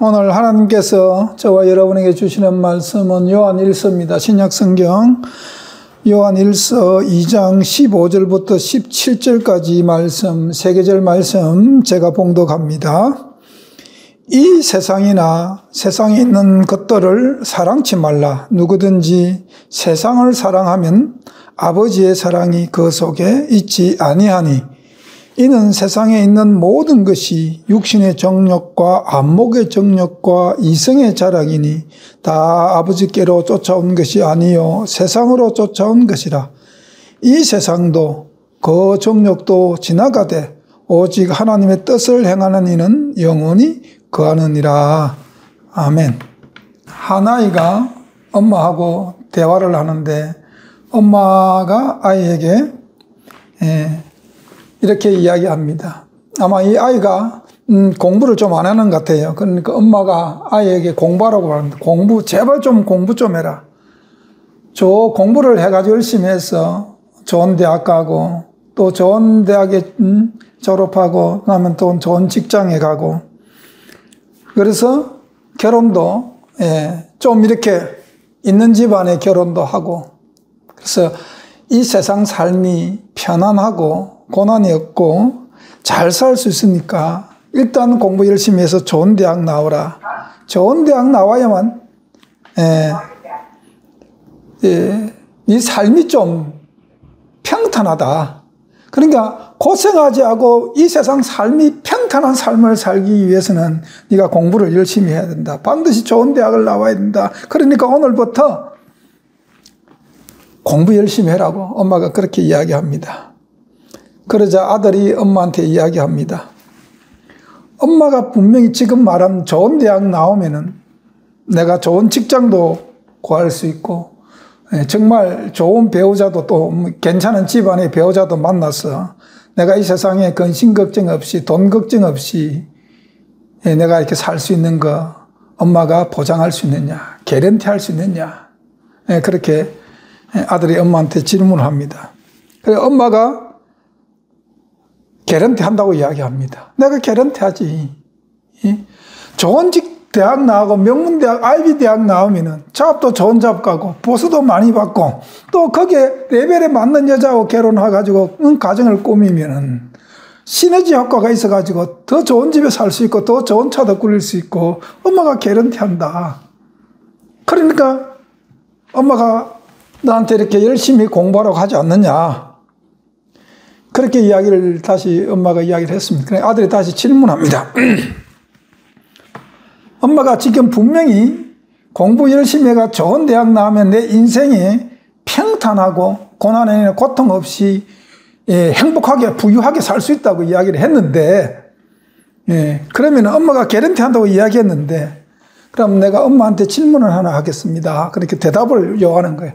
오늘 하나님께서 저와 여러분에게 주시는 말씀은 요한 1서입니다. 신약성경 요한 1서 2장 15절부터 17절까지 말씀, 세 계절 말씀 제가 봉독합니다. 이 세상이나 세상에 있는 것들을 사랑치 말라. 누구든지 세상을 사랑하면 아버지의 사랑이 그 속에 있지 아니하니 이는 세상에 있는 모든 것이 육신의 정욕과 안목의 정욕과 이성의 자랑이니 다 아버지께로 쫓아온 것이 아니요 세상으로 쫓아온 것이라. 이 세상도 그 정욕도 지나가되 오직 하나님의 뜻을 행하는 이는 영원히 거하느니라. 아멘. 한 아이가 엄마하고 대화를 하는데 엄마가 아이에게 이렇게 이야기합니다. 아마 이 아이가 공부를 좀 안 하는 것 같아요. 그러니까 엄마가 아이에게 공부하라고 하는데 제발 좀 공부 좀 해라. 공부를 해가지고 열심히 해서 좋은 대학 가고 또 좋은 대학에 졸업하고 그러면 또 좋은 직장에 가고 그래서 결혼도 좀 이렇게 있는 집안에 결혼도 하고 그래서 이 세상 삶이 편안하고 고난이 없고 잘 살 수 있으니까 일단 공부 열심히 해서 좋은 대학 나오라. 좋은 대학 나와야만 네 삶이 좀 평탄하다. 그러니까 고생하지 않고 이 세상 삶이 평탄한 삶을 살기 위해서는 네가 공부를 열심히 해야 된다. 반드시 좋은 대학을 나와야 된다. 그러니까 오늘부터 공부 열심히 해라고 엄마가 그렇게 이야기합니다. 그러자 아들이 엄마한테 이야기합니다. 엄마가 분명히 지금 말한 좋은 대학 나오면은 내가 좋은 직장도 구할 수 있고 정말 좋은 배우자도 또 괜찮은 집안의 배우자도 만나서 내가 이 세상에 근심 걱정 없이 돈 걱정 없이 내가 이렇게 살 수 있는 거 엄마가 보장할 수 있느냐, 개런티 할 수 있느냐, 그렇게 아들이 엄마한테 질문을 합니다. 그래서 엄마가 개런티 한다고 이야기합니다. 내가 개런티 하지. 좋은 대학 나오고 명문대학, 아이비 대학 나오면은 잡도 좋은 잡 가고 보수도 많이 받고 또 거기에 레벨에 맞는 여자하고 결혼해가지고 가정을 꾸미면은 시너지 효과가 있어가지고 더 좋은 집에 살 수 있고 더 좋은 차도 꾸릴 수 있고 엄마가 개런티 한다. 그러니까 엄마가 나한테 이렇게 열심히 공부하라고 하지 않느냐. 그렇게 이야기를 다시 엄마가 이야기를 했습니다. 그래 아들이 다시 질문합니다. 엄마가 지금 분명히 공부 열심히 해가 좋은 대학 나오면 내 인생이 평탄하고 고난에 고통 없이 행복하게 부유하게 살 수 있다고 이야기를 했는데 그러면 엄마가 개런티 한다고 이야기했는데 그럼 내가 엄마한테 질문을 하나 하겠습니다. 그렇게 대답을 요하는 거예요.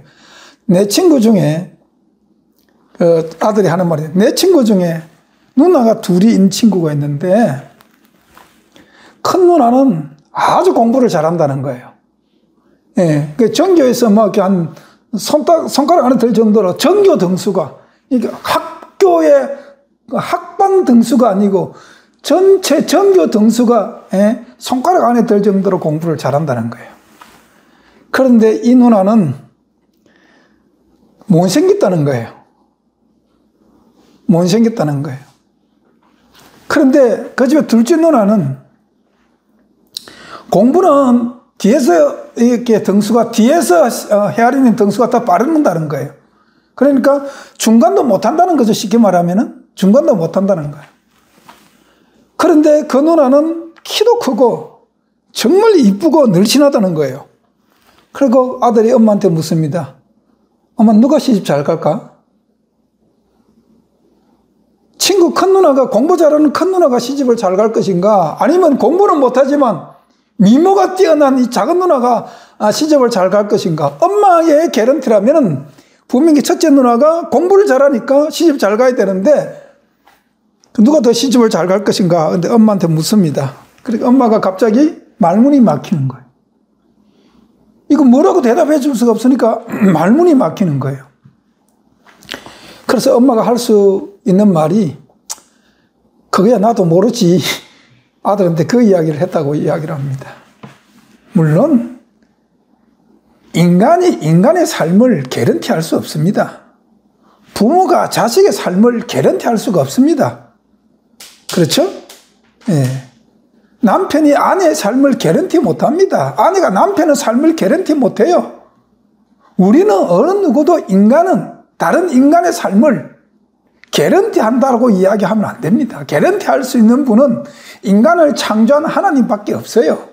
내 친구 중에 아들이 하는 말이에요. 내 친구 중에 누나가 둘이 있는 친구가 있는데 큰 누나는 아주 공부를 잘한다는 거예요. 그 전교에서 뭐 이렇게 한 손가락 안에 들 정도로 전교 등수가 이게 학교의 학반 등수가 아니고 전체 전교 등수가 손가락 안에 들 정도로 공부를 잘한다는 거예요. 그런데 이 누나는 못생겼다는 거예요. 못생겼다는 거예요. 그런데 그 집에 둘째 누나는 공부는 뒤에서 이렇게 등수가 뒤에서 헤아리는 등수가 더 빠른다는 거예요. 그러니까 중간도 못한다는 거죠. 쉽게 말하면은 중간도 못한다는 거예요. 그런데 그 누나는 키도 크고 정말 이쁘고 늘씬하다는 거예요. 그리고 아들이 엄마한테 묻습니다. 엄마 누가 시집 잘 갈까? 친구 큰 누나가 공부 잘하는 큰 누나가 시집을 잘 갈 것인가? 아니면 공부는 못하지만 미모가 뛰어난 이 작은 누나가 시집을 잘 갈 것인가? 엄마의 개런티라면 분명히 첫째 누나가 공부를 잘하니까 시집 잘 가야 되는데 누가 더 시집을 잘 갈 것인가? 근데 엄마한테 묻습니다. 그러니까 엄마가 갑자기 말문이 막히는 거예요. 이거 뭐라고 대답해 줄 수가 없으니까 말문이 막히는 거예요. 그래서 엄마가 할 수 있는 말이 그거야 나도 모르지. 아들한테 그 이야기를 했다고 이야기를 합니다. 물론 인간이 인간의 삶을 개런티할 수 없습니다. 부모가 자식의 삶을 개런티할 수가 없습니다. 그렇죠? 예. 남편이 아내의 삶을 개런티 못합니다. 아내가 남편의 삶을 개런티 못해요. 우리는 어느 누구도 인간은 다른 인간의 삶을 개런티 한다고 이야기하면 안 됩니다. 개런티 할 수 있는 분은 인간을 창조한 하나님밖에 없어요.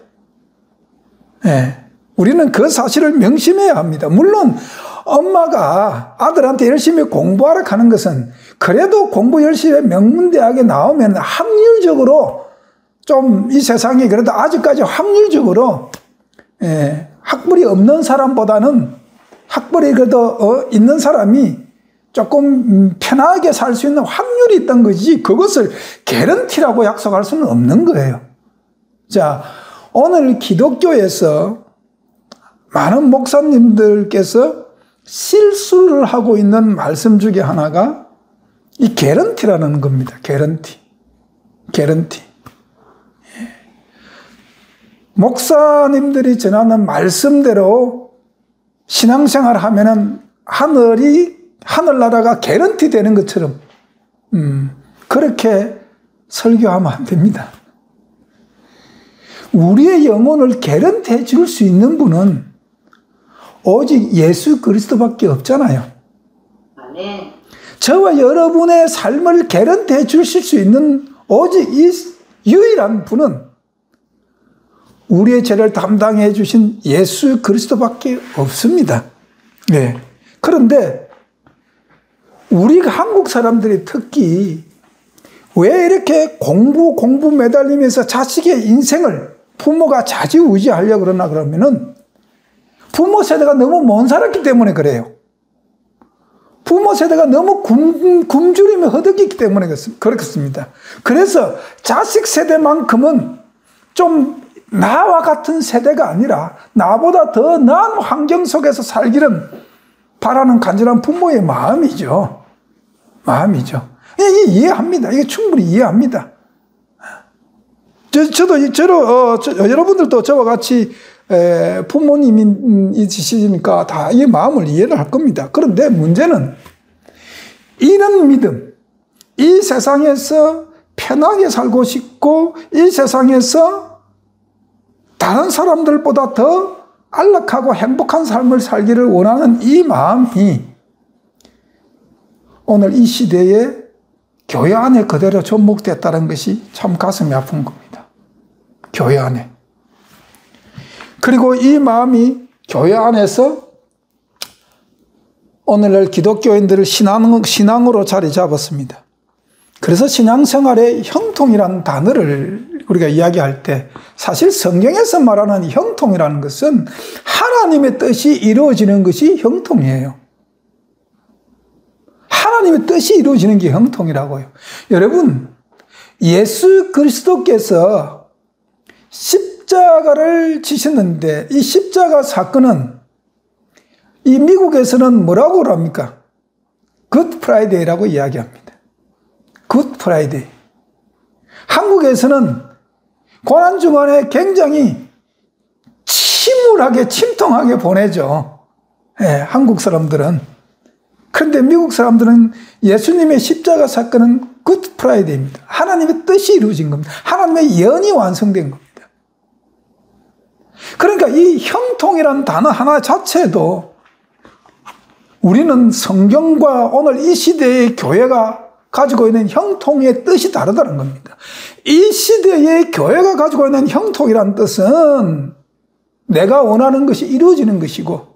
예. 우리는 그 사실을 명심해야 합니다. 물론 엄마가 아들한테 열심히 공부하라 하는 것은 그래도 공부 열심히 명문대학에 나오면 확률적으로 좀 이 세상에 그래도 아직까지 확률적으로 학벌이 없는 사람보다는 학벌이 그래도 있는 사람이 조금 편하게 살 수 있는 확률이 있던 거지 그것을 개런티라고 약속할 수는 없는 거예요. 자, 오늘 기독교에서 많은 목사님들께서 실수를 하고 있는 말씀 중에 하나가 이 개런티라는 겁니다. 개런티. 목사님들이 전하는 말씀대로 신앙생활 하면은 하늘나라가 개런티 되는 것처럼 그렇게 설교하면 안 됩니다. 우리의 영혼을 개런티해 줄 수 있는 분은 오직 예수 그리스도밖에 없잖아요. 아멘. 저와 여러분의 삶을 개런티해 주실 수 있는 오직 이 유일한 분은 우리의 죄를 담당해 주신 예수 그리스도밖에 없습니다. 네. 그런데 우리가 한국 사람들이 특히 왜 이렇게 공부 매달리면서 자식의 인생을 부모가 좌지우지하려고 그러나 그러면은 부모 세대가 너무 못 살았기 때문에 그래요. 부모 세대가 너무 굶주림에 허덕이기 때문에 그렇습니다. 그래서 자식 세대만큼은 좀 나와 같은 세대가 아니라 나보다 더 나은 환경 속에서 살기를 바라는 간절한 부모의 마음이죠. 이게 이해합니다. 이게 충분히 이해합니다. 여러분들도 저와 같이 부모님이 있으시니까 다 이 마음을 이해를 할 겁니다. 그런데 문제는 이런 믿음, 이 세상에서 편하게 살고 싶고 이 세상에서 다른 사람들보다 더 안락하고 행복한 삶을 살기를 원하는 이 마음이 오늘 이 시대에 교회 안에 그대로 접목됐다는 것이 참 가슴이 아픈 겁니다. 교회 안에. 그리고 이 마음이 교회 안에서 오늘날 기독교인들을 신앙으로 자리 잡았습니다. 그래서 신앙생활의 형통이라는 단어를 우리가 이야기할 때 사실 성경에서 말하는 형통이라는 것은 하나님의 뜻이 이루어지는 것이 형통이에요. 하나님의 뜻이 이루어지는 게 형통이라고요. 여러분, 예수 그리스도께서 십자가를 지셨는데 이 십자가 사건은 이 미국에서는 뭐라고 합니까? 굿 프라이데이라고 이야기합니다. 굿 프라이데이. 한국에서는 고난주간에 굉장히 침울하게 침통하게 보내죠. 한국 사람들은. 그런데 미국 사람들은 예수님의 십자가 사건은 굿 프라이데이입니다. 하나님의 뜻이 이루어진 겁니다. 하나님의 연이 완성된 겁니다. 그러니까 이 형통이라는 단어 하나 자체도 우리는 성경과 오늘 이 시대의 교회가 가지고 있는 형통의 뜻이 다르다는 겁니다. 이 시대의 교회가 가지고 있는 형통이라는 뜻은 내가 원하는 것이 이루어지는 것이고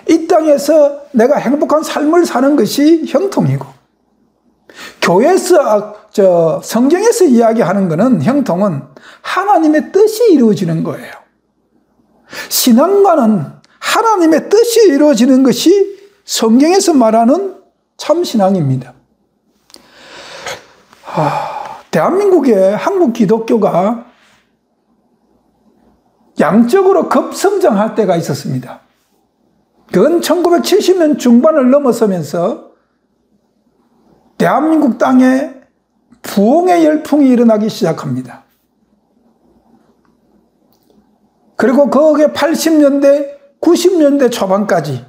이 땅에서 내가 행복한 삶을 사는 것이 형통이고 교회에서 성경에서 이야기하는 것은 형통은 하나님의 뜻이 이루어지는 거예요. 신앙과는 하나님의 뜻이 이루어지는 것이 성경에서 말하는 참신앙입니다. 대한민국의 한국 기독교가 양적으로 급성장할 때가 있었습니다. 그건 1970년 중반을 넘어서면서 대한민국 땅에 부흥의 열풍이 일어나기 시작합니다. 그리고 거기에 80년대, 90년대 초반까지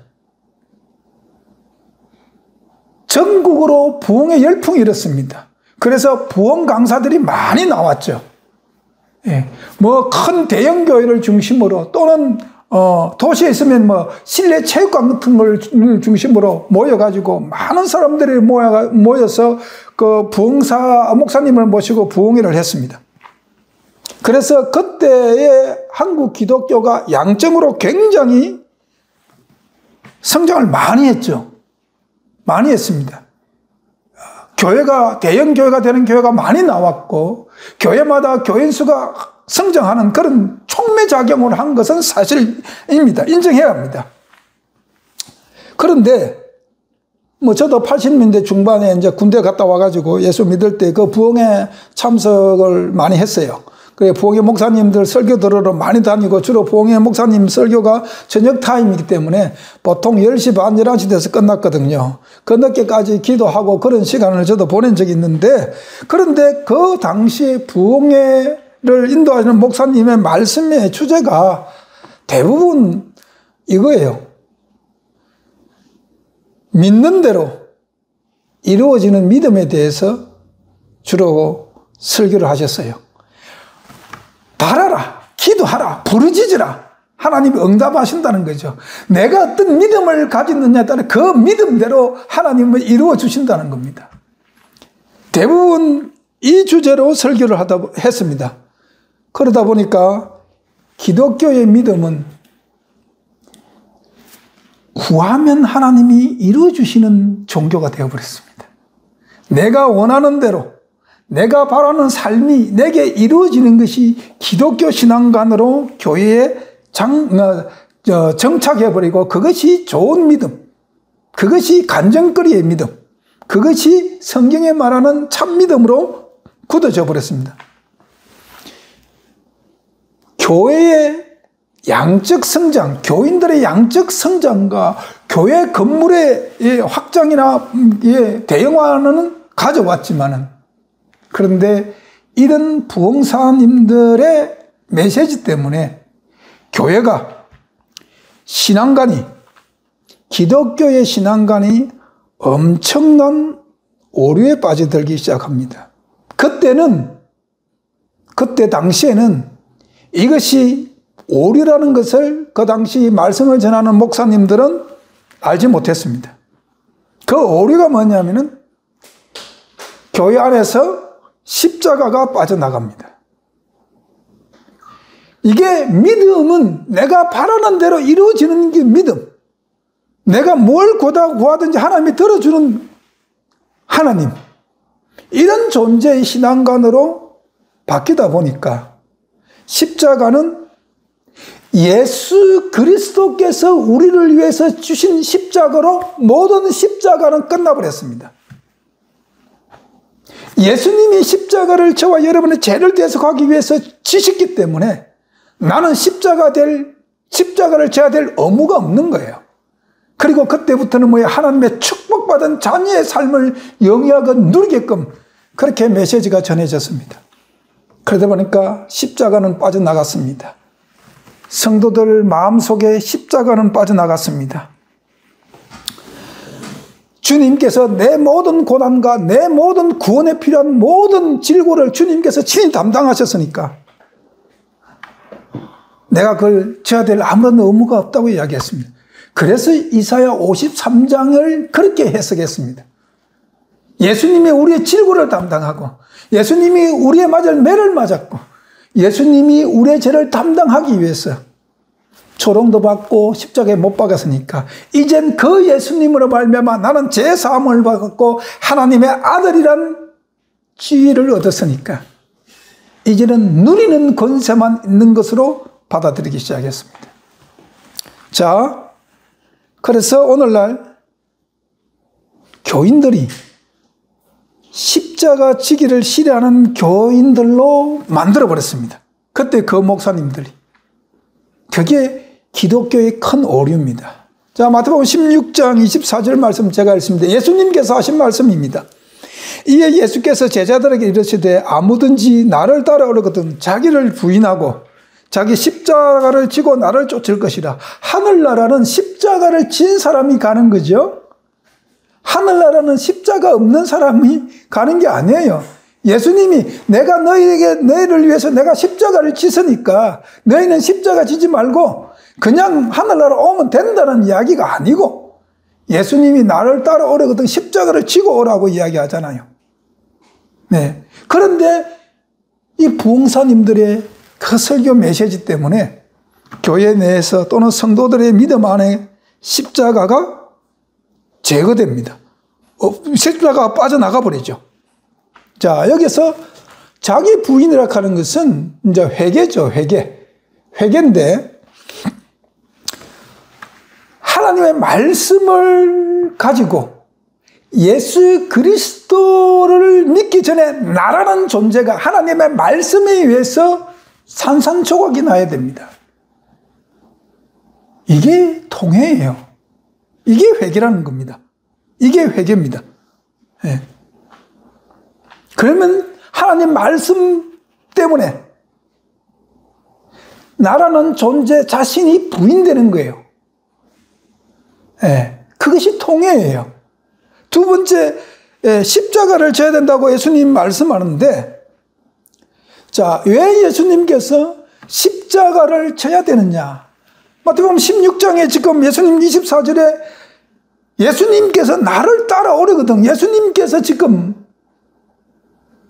전국으로 부흥의 열풍이 일었습니다. 그래서 부흥 강사들이 많이 나왔죠. 예. 뭐 큰 대형 교회를 중심으로 또는 도시에 있으면 뭐 실내 체육관 같은 걸 중심으로 모여가지고 많은 사람들이 모여서 그 부흥사 목사님을 모시고 부흥회를 했습니다. 그래서 그때의 한국 기독교가 양적으로 굉장히 성장을 많이 했죠. 많이 했습니다. 대형 교회가 되는 교회가 많이 나왔고, 교회마다 교인 수가 성장하는 그런 촉매작용을 한 것은 사실입니다. 인정해야 합니다. 그런데, 뭐, 저도 80년대 중반에 이제 군대 갔다 와가지고 예수 믿을 때 그 부흥회 참석을 많이 했어요. 그래, 부흥회 목사님들 설교 들으러 많이 다니고, 주로 부흥회 목사님 설교가 저녁 타임이기 때문에 보통 10시 반, 11시 돼서 끝났거든요. 그 늦게까지 기도하고 그런 시간을 저도 보낸 적이 있는데, 그런데 그 당시에 부흥회를 인도하시는 목사님의 말씀의 주제가 대부분 이거예요. 믿는 대로 이루어지는 믿음에 대해서 주로 설교를 하셨어요. 바라라, 기도하라, 부르짖으라. 하나님이 응답하신다는 거죠. 내가 어떤 믿음을 가졌느냐에 따라 그 믿음대로 하나님을 이루어 주신다는 겁니다. 대부분 이 주제로 설교를 했습니다. 그러다 보니까 기독교의 믿음은 구하면 하나님이 이루어 주시는 종교가 되어버렸습니다. 내가 원하는 대로 내가 바라는 삶이 내게 이루어지는 것이 기독교 신앙관으로 교회에 정착해버리고 그것이 좋은 믿음, 그것이 간증거리의 믿음, 그것이 성경에 말하는 참 믿음으로 굳어져 버렸습니다. 교회의 양적 성장, 교인들의 양적 성장과 교회 건물의 확장이나 대형화는 가져왔지만은 그런데 이런 부흥사님들의 메시지 때문에 교회가 신앙관이, 기독교의 신앙관이 엄청난 오류에 빠져들기 시작합니다. 그때 당시에는 이것이 오류라는 것을 그 당시 말씀을 전하는 목사님들은 알지 못했습니다. 그 오류가 뭐냐면은 교회 안에서 십자가가 빠져나갑니다. 이게 믿음은 내가 바라는 대로 이루어지는 게 믿음. 내가 뭘 구하든지 하나님이 들어주는 하나님. 이런 존재의 신앙관으로 바뀌다 보니까 십자가는 예수 그리스도께서 우리를 위해서 주신 십자가로 모든 십자가는 끝나버렸습니다. 예수님이 십자가를 저와 여러분의 죄를 대속하기 위해서 지셨기 때문에 나는 십자가를 져야 될 의무가 없는 거예요. 그리고 그때부터는 하나님의 축복받은 자녀의 삶을 영위하고 누리게끔 그렇게 메시지가 전해졌습니다. 그러다 보니까 십자가는 빠져나갔습니다. 성도들 마음속에 십자가는 빠져나갔습니다. 주님께서 내 모든 고난과 내 모든 구원에 필요한 모든 질고를 주님께서 친히 담당하셨으니까 내가 그걸 져야 될 아무런 의무가 없다고 이야기했습니다. 그래서 이사야 53장을 그렇게 해석했습니다. 예수님이 우리의 질고를 담당하고 예수님이 우리의 맞을 매를 맞았고 예수님이 우리의 죄를 담당하기 위해서 조롱도 받고 십자가에 못 박았으니까 이젠 그 예수님으로 말미암아 나는 죄 사함을 받았고 하나님의 아들이란 지위를 얻었으니까 이제는 누리는 권세만 있는 것으로 받아들이기 시작했습니다. 자, 그래서 오늘날 교인들이 십자가 지기를 싫어하는 교인들로 만들어버렸습니다. 그때 그 목사님들이. 그게 기독교의 큰 오류입니다. 자, 마태복음 16장 24절 말씀 제가 읽습니다. 예수님께서 하신 말씀입니다. 이에 예수께서 제자들에게 이르시되 아무든지 나를 따라오려거든 자기를 부인하고 자기 십자가를 지고 나를 쫓을 것이라. 하늘나라는 십자가를 진 사람이 가는 거죠. 하늘나라는 십자가 없는 사람이 가는 게 아니에요. 예수님이 내가 너희를 위해서 내가 십자가를 지으니까 너희는 십자가 지지 말고 그냥 하늘나라 오면 된다는 이야기가 아니고, 예수님이 나를 따라오려거든 십자가를 지고 오라고 이야기하잖아요. 네. 그런데 이 부흥사님들의 그 설교 메시지 때문에 교회 내에서 또는 성도들의 믿음 안에 십자가가 제거됩니다. 십자가가 빠져나가 버리죠. 자, 여기서 자기 부인이라 하는 것은 이제 회개죠, 회개. 회개인데, 하나님의 말씀을 가지고 예수 그리스도를 믿기 전에 나라는 존재가 하나님의 말씀에 의해서 산산조각이 나야 됩니다. 이게 통회예요. 이게 회개라는 겁니다. 이게 회개입니다. 네. 그러면 하나님 말씀 때문에 나라는 존재 자신이 부인되는 거예요. 네. 그것이 통회예요. 두 번째, 십자가를 져야 된다고 예수님 말씀하는데, 자, 왜 예수님께서 십자가를 져야 되느냐? 마태복음 16장에 지금 예수님 24절에 예수님께서 나를 따라오려거든. 예수님께서 지금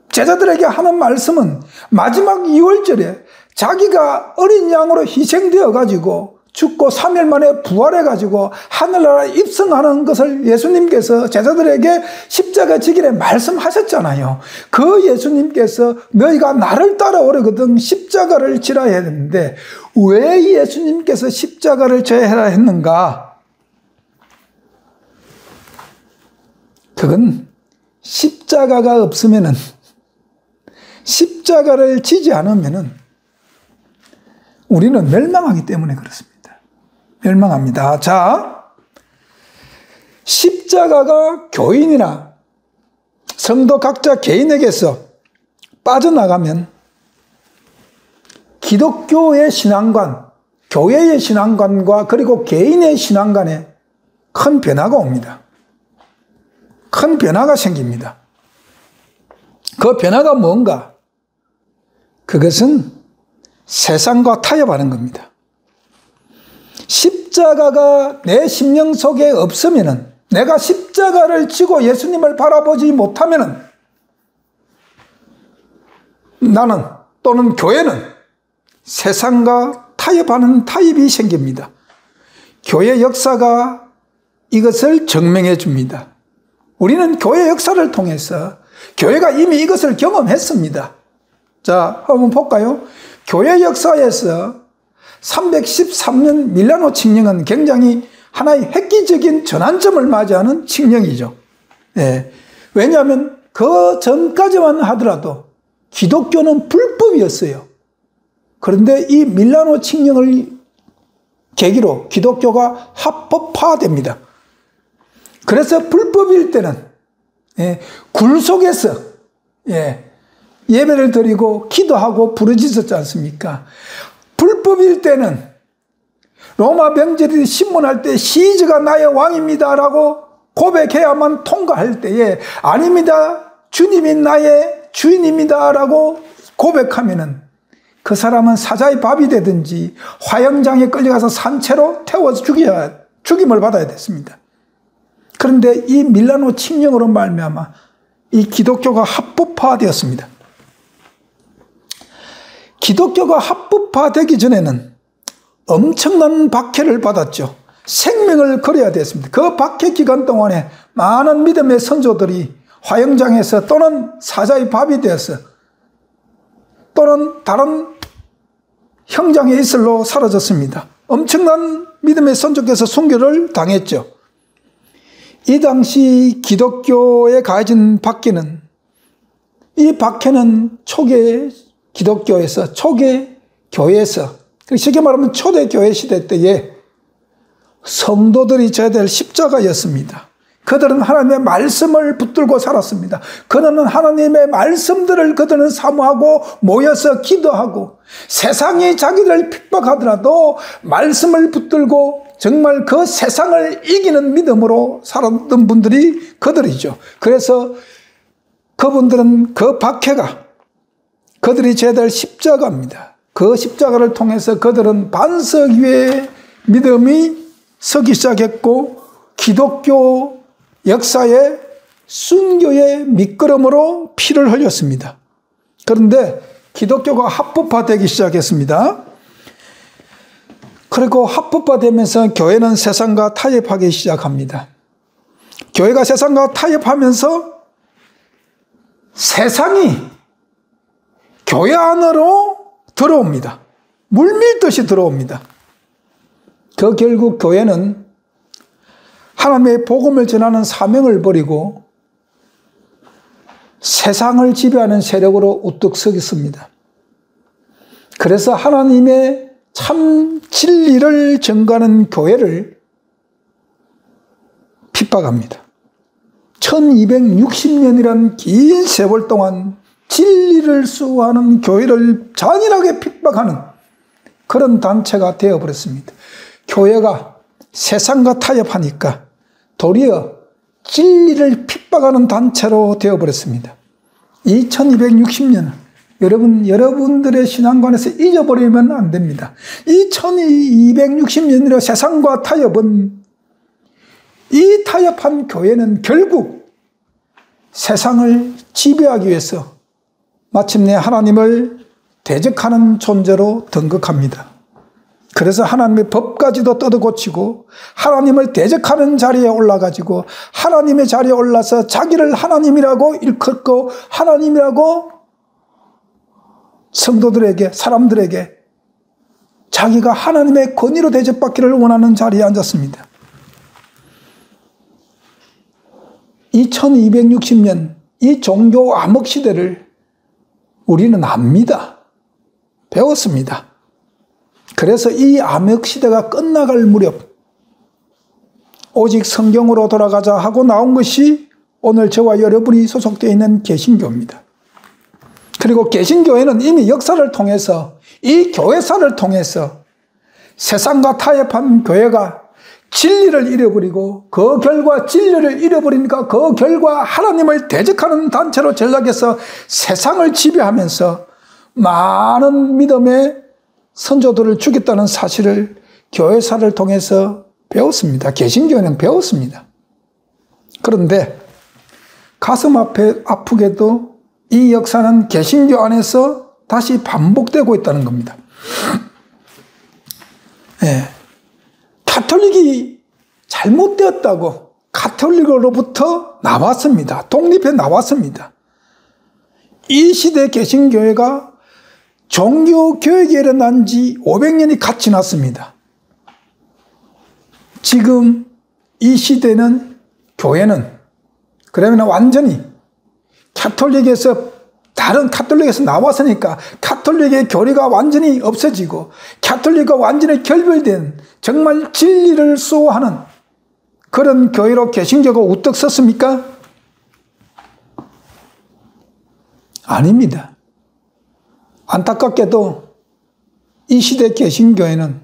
제자들에게 하는 말씀은 마지막 2월절에 자기가 어린 양으로 희생되어 가지고 죽고 3일 만에 부활해 가지고 하늘나라에 입성하는 것을 예수님께서 제자들에게 십자가 지기를 말씀하셨잖아요. 그 예수님께서 너희가 나를 따라오려거든 십자가를 지라 해야 되는데, 왜 예수님께서 십자가를 져야 했는가? 그건 십자가가 없으면은, 십자가를 지지 않으면은 우리는 멸망하기 때문에 그렇습니다. 멸망합니다. 자, 십자가가 교인이나 성도 각자 개인에게서 빠져나가면 기독교의 신앙관, 교회의 신앙관과 그리고 개인의 신앙관에 큰 변화가 옵니다. 큰 변화가 생깁니다. 그 변화가 뭔가? 그것은 세상과 타협하는 겁니다. 십자가가 내 심령 속에 없으면은, 내가 십자가를 지고 예수님을 바라보지 못하면은 나는 또는 교회는 세상과 타협하는 타협이 생깁니다. 교회 역사가 이것을 증명해 줍니다. 우리는 교회 역사를 통해서 교회가 이미 이것을 경험했습니다. 자, 한번 볼까요? 교회 역사에서 313년 밀라노 칙령은 굉장히 하나의 획기적인 전환점을 맞이하는 칙령이죠. 네. 왜냐하면 그 전까지만 하더라도 기독교는 불법이었어요. 그런데 이 밀라노 칙령을 계기로 기독교가 합법화됩니다. 그래서 불법일 때는 굴 속에서 예배를 드리고 기도하고 부르짖었지 않습니까? 불법일 때는 로마 병제들이 신문할 때 시저가 나의 왕입니다라고 고백해야만 통과할 때에 아닙니다, 주님이 나의 주인입니다라고 고백하면은 그 사람은 사자의 밥이 되든지 화형장에 끌려가서 산채로 태워서 죽임을 받아야 됐습니다. 그런데 이 밀라노 칙령으로 말미암아 이 기독교가 합법화되었습니다. 기독교가 합법화되기 전에는 엄청난 박해를 받았죠. 생명을 걸어야 됐습니다. 그 박해 기간 동안에 많은 믿음의 선조들이 화형장에서 또는 사자의 밥이 되어서 또는 다른 형장의 이슬로 사라졌습니다. 엄청난 믿음의 선조께서 순교를 당했죠. 이 당시 기독교에 가해진 박해는, 이 박해는 초기 기독교에서, 초기 교회에서, 쉽게 말하면 초대교회 시대 때에 성도들이 져야 될 십자가였습니다. 그들은 하나님의 말씀을 붙들고 살았습니다. 그들은 하나님의 말씀들을 그들은 사모하고 모여서 기도하고 세상이 자기를 핍박하더라도 말씀을 붙들고 정말 그 세상을 이기는 믿음으로 살았던 분들이 그들이죠. 그래서 그분들은 그 박해가 그들이 져야 될 십자가입니다. 그 십자가를 통해서 그들은 반석 위에 믿음이 서기 시작했고 기독교 역사의 순교의 밑거름으로 피를 흘렸습니다. 그런데 기독교가 합법화되기 시작했습니다. 그리고 합법화되면서 교회는 세상과 타협하기 시작합니다. 교회가 세상과 타협하면서 세상이 교회 안으로 들어옵니다. 물밀듯이 들어옵니다. 그 결국 교회는 하나님의 복음을 전하는 사명을 버리고 세상을 지배하는 세력으로 우뚝 서겠습니다. 그래서 하나님의 참 진리를 전가하는 교회를 핍박합니다. 1260년이란 긴 세월 동안 진리를 수호하는 교회를 잔인하게 핍박하는 그런 단체가 되어버렸습니다. 교회가 세상과 타협하니까 도리어 진리를 핍박하는 단체로 되어버렸습니다. 2260년 여러분들의 신앙관에서 잊어버리면 안 됩니다. 2260년이라 세상과 타협은 이 타협한 교회는 결국 세상을 지배하기 위해서 마침내 하나님을 대적하는 존재로 등극합니다. 그래서 하나님의 법까지도 뜯어고치고 하나님을 대적하는 자리에 올라가지고 하나님의 자리에 올라서 자기를 하나님이라고 일컫고 하나님이라고 성도들에게 사람들에게 자기가 하나님의 권위로 대접받기를 원하는 자리에 앉았습니다. 2260년 이 종교 암흑 시대를 우리는 압니다. 배웠습니다. 그래서 이 암흑 시대가 끝나갈 무렵 오직 성경으로 돌아가자 하고 나온 것이 오늘 저와 여러분이 소속되어 있는 개신교입니다. 그리고 개신교회는 이미 역사를 통해서 이 교회사를 통해서 세상과 타협한 교회가 진리를 잃어버리고 그 결과 진리를 잃어버리니까 그 결과 하나님을 대적하는 단체로 전락해서 세상을 지배하면서 많은 믿음의 선조들을 죽였다는 사실을 교회사를 통해서 배웠습니다. 개신교회는 배웠습니다. 그런데 가슴 아프게도 이 역사는 개신교 안에서 다시 반복되고 있다는 겁니다. 네. 가톨릭이 잘못되었다고 가톨릭으로부터 나왔습니다. 독립해 나왔습니다. 이 시대 개신교회가 종교교육이 일어난 지 500년이 갓 지났습니다. 지금 이 시대는 교회는 그러면 완전히 다른 가톨릭에서 나왔으니까 가톨릭의 교리가 완전히 없어지고 가톨릭과 완전히 결별된 정말 진리를 수호하는 그런 교회로 개신교가 우뚝 섰습니까? 아닙니다. 안타깝게도 이 시대 개신교회는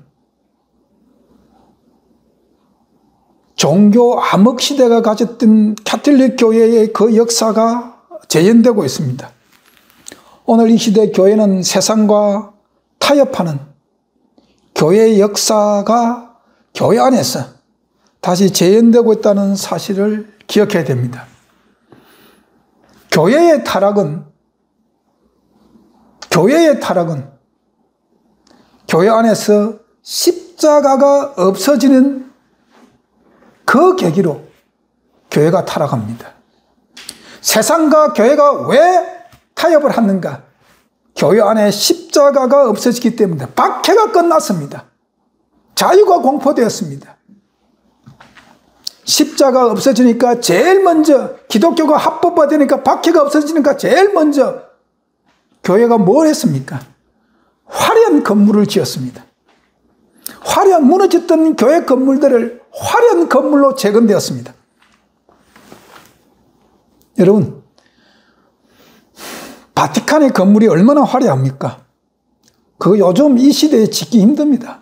종교 암흑 시대가 가졌던 가톨릭 교회의 그 역사가 재현되고 있습니다. 오늘 이 시대 교회는 세상과 타협하는 교회의 역사가 교회 안에서 다시 재현되고 있다는 사실을 기억해야 됩니다. 교회의 타락은 교회 안에서 십자가가 없어지는 그 계기로 교회가 타락합니다. 세상과 교회가 왜 타협을 하는가? 교회 안에 십자가가 없어지기 때문에 박해가 끝났습니다. 자유가 공포되었습니다. 십자가가 없어지니까 제일 먼저 기독교가 합법화되니까 박해가 없어지니까 제일 먼저 교회가 뭘 했습니까? 화려한 건물을 지었습니다. 화려한 무너졌던 교회 건물들을 화려한 건물로 재건되었습니다. 여러분, 바티칸의 건물이 얼마나 화려합니까? 그거 요즘 이 시대에 짓기 힘듭니다.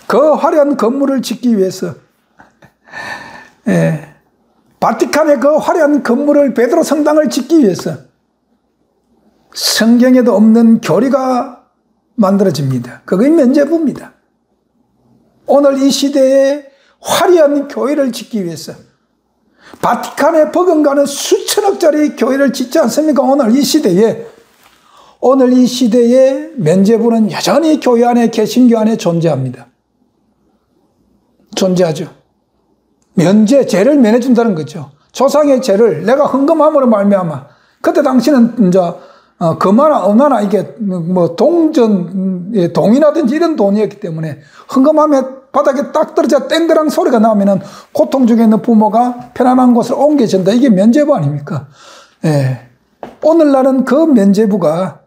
그 화려한 건물을 짓기 위해서, 바티칸의 그 화려한 건물을, 베드로 성당을 짓기 위해서 성경에도 없는 교리가 만들어집니다. 그게 면죄부입니다. 오늘 이 시대에 화려한 교회를 짓기 위해서 바티칸에 버금가는 수천억짜리 교회를 짓지 않습니까? 오늘 이 시대에 면죄부는 여전히 교회 안에, 개신교 안에 존재합니다. 존재하죠. 죄를 면해준다는 거죠. 조상의 죄를 내가 헌금함으로 말미암아, 그때 당시는 이제 금하나 은하나 이게 뭐 동이라든지 이런 돈이었기 때문에 헌금하면 바닥에 딱 떨어져 땡그랑 소리가 나면은 고통 중에 있는 부모가 편안한 곳을 옮겨진다. 이게 면죄부 아닙니까? 오늘날은 그 면죄부가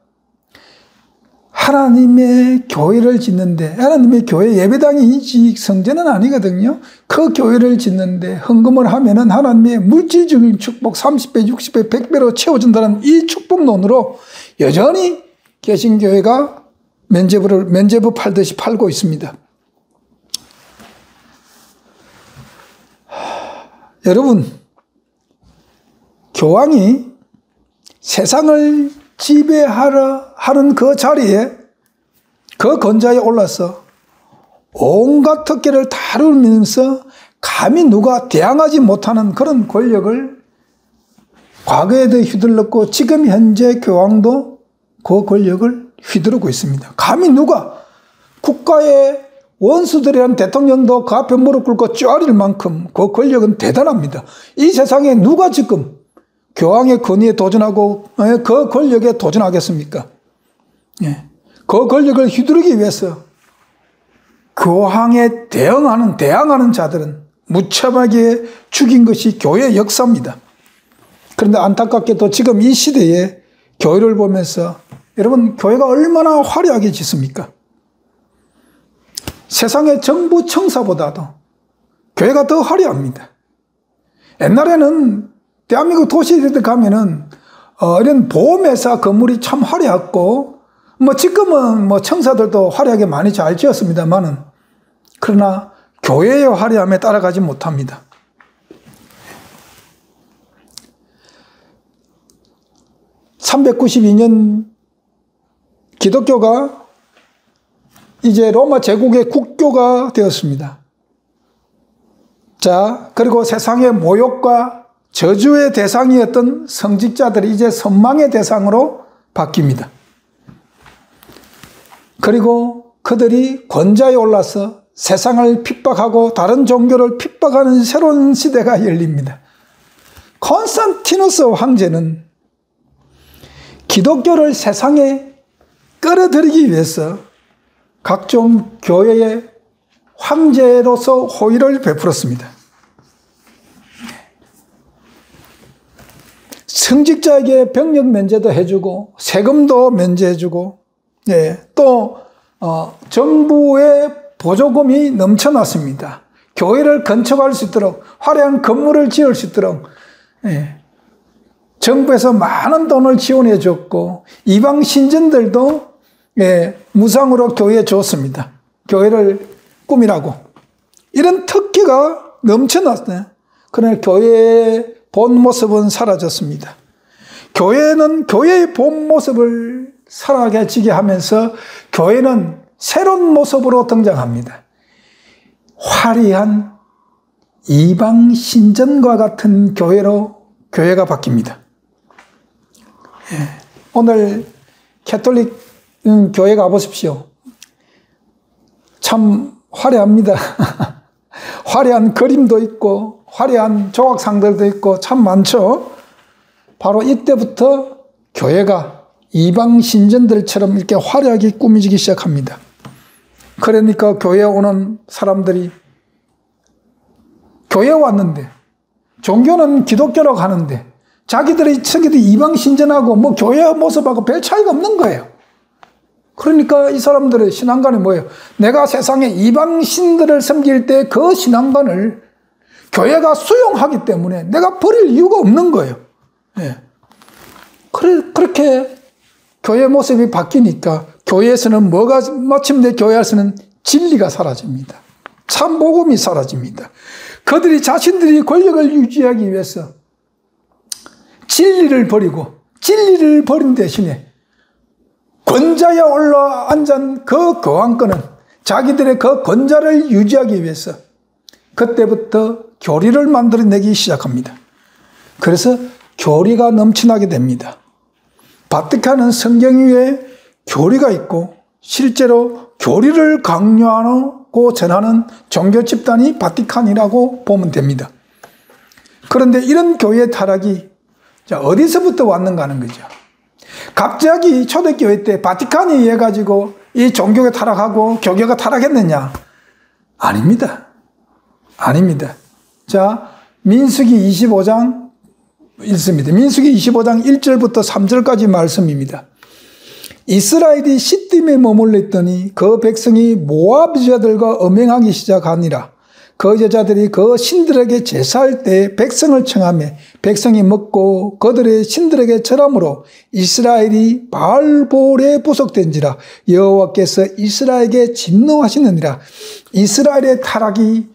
하나님의 교회를 짓는데, 하나님의 교회 예배당이지 성전은 아니거든요. 그 교회를 짓는데 헌금을 하면은 하나님의 물질적인 축복 30배, 60배, 100배로 채워준다는 이 축복론으로 여전히 개신교회가 면죄부 팔듯이 팔고 있습니다. 여러분, 교황이 세상을 지배하려 하는 그 자리에, 그 건자에 올라서 온갖 특기를 다루면서 감히 누가 대항하지 못하는 그런 권력을 과거에도 휘둘렀고 지금 현재 교황도 그 권력을 휘두르고 있습니다. 감히 누가, 국가의 원수들이란 대통령도 그 앞에 무릎 꿇고 쪼아릴 만큼 그 권력은 대단합니다. 이 세상에 누가 지금 교황의 권위에 도전하고 그 권력에 도전하겠습니까? 그 권력을 휘두르기 위해서 교황에 대항하는 자들은 무참하게 죽인 것이 교회의 역사입니다. 그런데 안타깝게도 지금 이 시대에 교회를 보면서 여러분, 교회가 얼마나 화려하게 짓습니까? 세상의 정부 청사보다도 교회가 더 화려합니다. 옛날에는 대한민국 도시에 가면은 이런 보험회사 건물이 참 화려했고, 뭐 지금은 뭐 청사들도 화려하게 많이 잘 지었습니다만은, 그러나 교회의 화려함에 따라가지 못합니다. (392년) 기독교가 이제 로마 제국의 국교가 되었습니다. 자, 그리고 세상의 모욕과 저주의 대상이었던 성직자들이 이제 선망의 대상으로 바뀝니다. 그리고 그들이 권좌에 올라서 세상을 핍박하고 다른 종교를 핍박하는 새로운 시대가 열립니다. 콘스탄티누스 황제는 기독교를 세상에 끌어들이기 위해서 각종 교회의 황제로서 호의를 베풀었습니다. 성직자에게 병력 면제도 해주고 세금도 면제해주고, 또 정부의 보조금이 넘쳐났습니다. 교회를 건축할 수 있도록, 화려한 건물을 지을 수 있도록 정부에서 많은 돈을 지원해 줬고, 이방 신전들도 무상으로 교회에 줬습니다. 교회를 꾸미라고. 이런 특기가 넘쳐났어요. 그러나 교회의 본 모습은 사라졌습니다. 교회는 교회의 본 모습을 사라지게 하면서 교회는 새로운 모습으로 등장합니다. 화려한 이방 신전과 같은 교회가 바뀝니다. 오늘 캐톨릭 교회 가보십시오. 참 화려합니다. 화려한 그림도 있고 화려한 조각상들도 있고 참 많죠. 바로 이때부터 교회가 이방 신전들처럼 이렇게 화려하게 꾸미지기 시작합니다. 그러니까 교회에 오는 사람들이 교회에 왔는데, 종교는 기독교라고 하는데 자기들이 이방 신전하고 뭐 교회 모습하고 별 차이가 없는 거예요. 그러니까 이 사람들의 신앙관이 뭐예요? 내가 세상에 이방 신들을 섬길 때 그 신앙관을 교회가 수용하기 때문에 내가 버릴 이유가 없는 거예요. 예. 그렇게 교회 모습이 바뀌니까 교회에서는 마침내 교회에서는 진리가 사라집니다. 참 복음이 사라집니다. 그들이 자신들이 권력을 유지하기 위해서 진리를 버린 대신에 권자에 올라앉은 그 교황권은 자기들의 그 권자를 유지하기 위해서 그때부터 교리를 만들어내기 시작합니다. 그래서 교리가 넘쳐나게 됩니다. 바티칸은 성경 위에 교리가 있고 실제로 교리를 강요하고 전하는 종교 집단이 바티칸이라고 보면 됩니다. 그런데 이런 교회 타락이 어디서부터 왔는가 하는 거죠. 갑자기 초대교회 때 바티칸이 해가지고 이 종교가 타락하고 교계가 타락했느냐? 아닙니다. 아닙니다. 자, 민수기 25장 읽습니다. 민수기 25장 1절부터 3절까지 말씀입니다. 이스라엘이 시딤에 머물러 있더니 그 백성이 모압 여자들과 음행하기 시작하니라. 그 여자들이 그 신들에게 제사할 때 백성을 청하며 백성이 먹고 그들의 신들에게 절함으로 이스라엘이 바알볼에 부속된지라. 여호와께서 이스라엘에게 진노하시느니라. 이스라엘의 타락이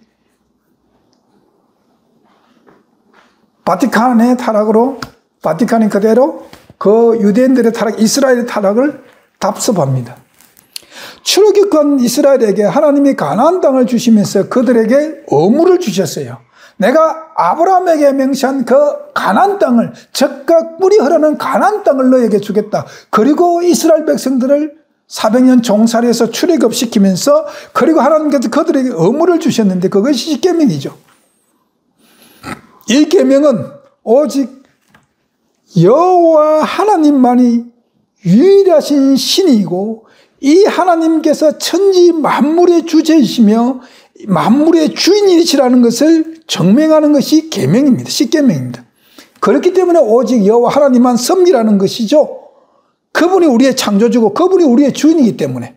바티칸의 타락으로, 바티칸이 그대로 그 유대인들의 타락, 이스라엘의 타락을 답습합니다. 출애굽한 이스라엘에게 하나님이 가나안 땅을 주시면서 그들에게 의무를 주셨어요. 내가 아브라함에게 명시한 그 가나안 땅을, 젖과 꿀이 흐르는 가나안 땅을 너에게 주겠다. 그리고 이스라엘 백성들을 400년 종살이에서 출애굽시키면서 그리고 하나님께서 그들에게 의무를 주셨는데 그것이 십계명이죠. 이 계명은 오직 여호와 하나님만이 유일하신 신이고 이 하나님께서 천지 만물의 주제이시며 만물의 주인이시라는 것을 증명하는 것이 계명입니다. 십계명입니다. 그렇기 때문에 오직 여호와 하나님만 섬기라는 것이죠. 그분이 우리의 창조주고 그분이 우리의 주인이기 때문에